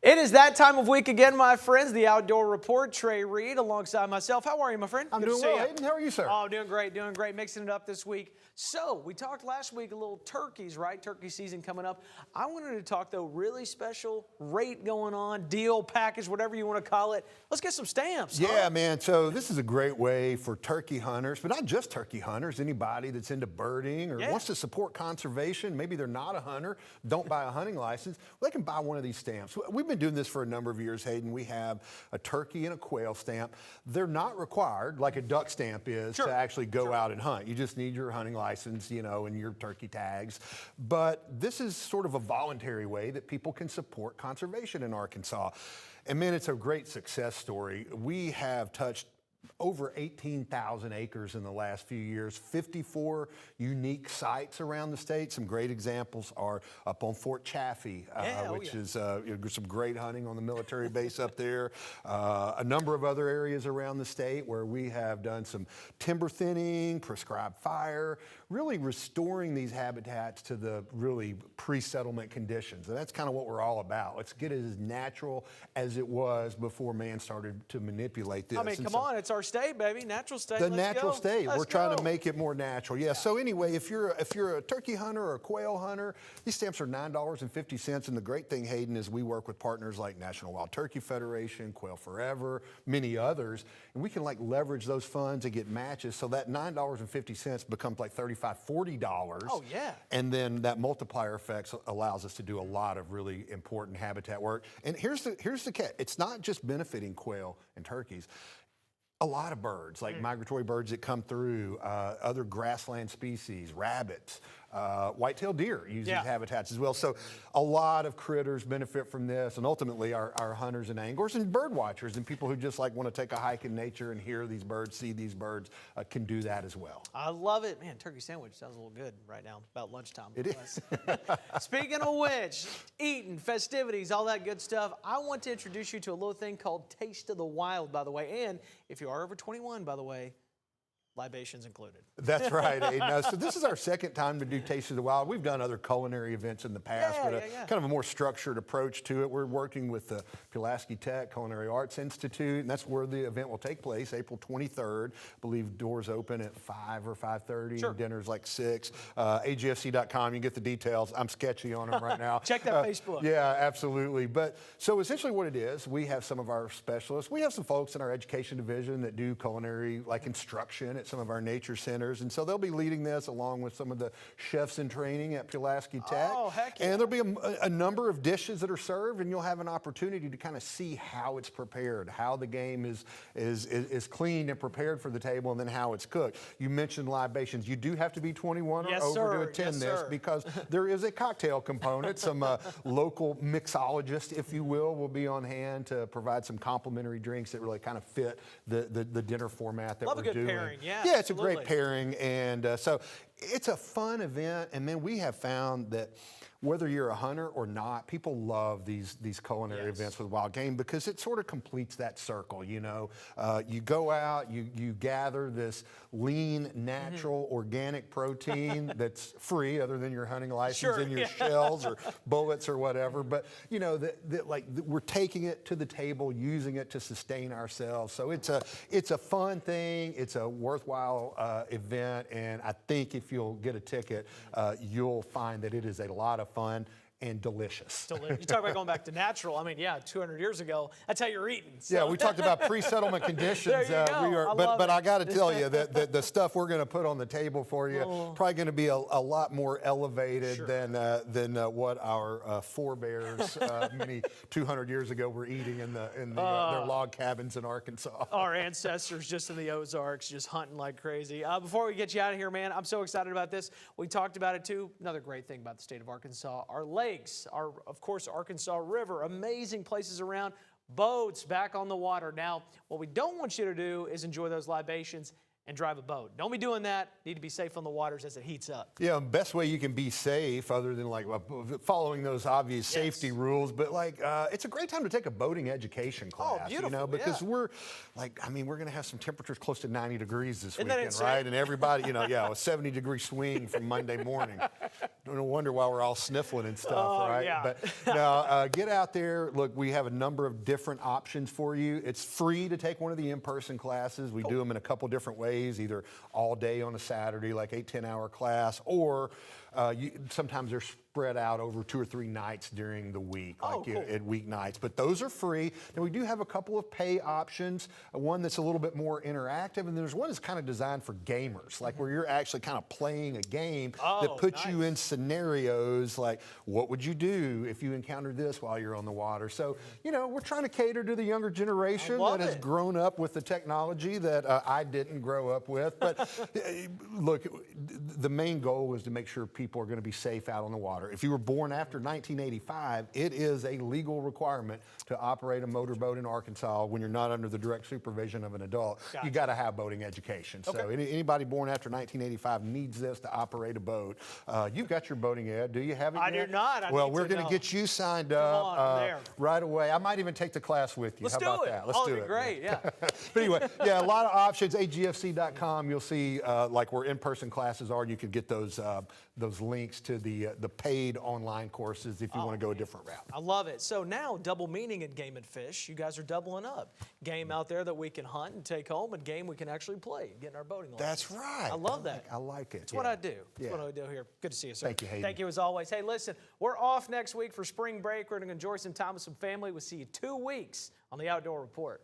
It is that time of week again, my friends. The Outdoor Report, Trey Reid alongside myself. How are you, my friend? I'm doing well, Hayden. How are you, sir? Oh, doing great, doing great. Mixing it up this week. So, we talked last week a little turkeys, right? Turkey season coming up. I wanted to talk, though, really special rate going on, deal, package, whatever you want to call it. Let's get some stamps. Yeah, man. So this is a great way for turkey hunters, but not just turkey hunters, anybody that's into birding or wants to support conservation. Maybe they're not a hunter, don't buy a hunting license. Well, they can buy one of these stamps. We've been doing this for a number of years, Hayden. We have a turkey and a quail stamp. They're not required, like a duck stamp is, to actually go out and hunt. You just need your hunting license, you know, and your turkey tags. But this is sort of a voluntary way that people can support conservation in Arkansas. And man, it's a great success story. We have touched over 18,000 acres in the last few years, 54 unique sites around the state. Some great examples are up on Fort Chaffee, which is some great hunting on the military base up there. A number of other areas around the state where we have done some timber thinning, prescribed fire, really restoring these habitats to the really pre-settlement conditions. And that's kind of what we're all about. Let's get it as natural as it was before man started to manipulate this. I mean, come on, it's our state, baby, natural state. The natural state. We're trying to make it more natural. Yeah. So anyway, if you're a turkey hunter or a quail hunter, these stamps are $9.50. And the great thing, Hayden, is we work with partners like National Wild Turkey Federation, Quail Forever, many others, and we can like leverage those funds and get matches. So that $9.50 becomes like $35, $40. Oh yeah. And then that multiplier effect allows us to do a lot of really important habitat work. And here's the catch. It's not just benefiting quail and turkeys. A lot of birds, like migratory birds that come through, other grassland species, rabbits, white-tailed deer use these habitats as well. So a lot of critters benefit from this, and ultimately our hunters and anglers and bird watchers and people who just like want to take a hike in nature and hear these birds, see these birds, can do that as well. I love it. Man, turkey sandwich sounds a little good right now, about lunchtime. It is. Speaking of which, eating, festivities, all that good stuff, I want to introduce you to a little thing called Taste of the Wild, by the way. And if you are over 21, by the way, libations included. That's right, Aiden. So this is our second time to do Taste of the Wild. We've done other culinary events in the past, but kind of a more structured approach to it. We're working with the Pulaski Tech Culinary Arts Institute, and that's where the event will take place, April 23rd. I believe doors open at 5 or 5:30, and dinner's like 6. AGFC.com, you can get the details. I'm sketchy on them right now. Check that Facebook. Yeah, absolutely. But so essentially what it is, we have some of our specialists. We have some folks in our education division that do culinary like instruction at some of our nature centers, and so they'll be leading this along with some of the chefs in training at Pulaski Tech. Oh, heck yeah. And there'll be a number of dishes that are served, and you'll have an opportunity to kind of see how it's prepared, how the game is cleaned and prepared for the table, and then how it's cooked. You mentioned libations. You do have to be 21 or over to attend this because there is a cocktail component. Some local mixologists, if you will be on hand to provide some complimentary drinks that really kind of fit the dinner format that we're doing. Love a good pairing. Yeah, it's a great pairing, and so it's a fun event. And then we have found that whether you're a hunter or not, people love these culinary events with wild game because it sort of completes that circle. You know, you go out, you gather this lean, natural, organic protein that's free, other than your hunting license and your shells or bullets or whatever. But you know we're taking it to the table, using it to sustain ourselves. So it's a fun thing. It's a worthwhile event, and I think if you'll get a ticket, you'll find that it is a lot of fun and delicious. You talk about going back to natural. I mean, 200 years ago, that's how you're eating. So. Yeah, we talked about pre-settlement conditions. But I got to tell you that the stuff we're going to put on the table for you probably going to be a lot more elevated than what our forebears many 200 years ago were eating in their log cabins in Arkansas. Our ancestors just in the Ozarks, just hunting like crazy. Before we get you out of here, man, I'm so excited about this. We talked about it too. Another great thing about the state of Arkansas, our lakes. Of course, Arkansas River, amazing places around, boats back on the water. Now, what we don't want you to do is enjoy those libations and drive a boat. Don't be doing that. Need to be safe on the waters as it heats up. Yeah, best way you can be safe, other than like following those obvious safety rules, but like it's a great time to take a boating education class. Oh, beautiful. You know, because we're going to have some temperatures close to 90 degrees this weekend, right? And everybody, a 70-degree swing from Monday morning. No wonder why we're all sniffling and stuff, Oh, right? yeah. But no, get out there. Look, we have a number of different options for you. It's free to take one of the in-person classes. We do them in a couple different ways, either all day on a Saturday, like 8-10-hour class, or sometimes they're spread out over 2 or 3 nights during the week, like cool. at weeknights. But those are free. And we do have a couple of pay options, one that's a little bit more interactive, and there's one that's kind of designed for gamers, like where you're actually kind of playing a game that puts you in scenarios like, what would you do if you encountered this while you're on the water? So, you know, we're trying to cater to the younger generation that has grown up with the technology that I didn't grow up with. But look, the main goal is to make sure people are going to be safe out on the water. If you were born after 1985, it is a legal requirement to operate a motorboat in Arkansas when you're not under the direct supervision of an adult. Gotcha. You got to have boating education. So anybody born after 1985 needs this to operate a boat. You've got your boating ed. Do you have it yet? I do not. Well, we're going to get you signed up right away. I might even take the class with you. Let's How about do it. that? Let's do it. Great, yeah. But anyway, yeah, a lot of options. agfc.com. You'll see like where in-person classes are. You can get those links to the paid online courses if you want to go a different route. I love it. So now, double meaning at Game and Fish. You guys are doubling up. Game out there that we can hunt and take home, and game we can actually play, get in our boating license. That's right. I love that. I like it. That's what I do. That's what I do here. Good to see you, sir. Thank you, Hayden. Thank you as always. Hey, listen, we're off next week for spring break. We're going to enjoy some time with some family. We'll see you 2 weeks on the Outdoor Report.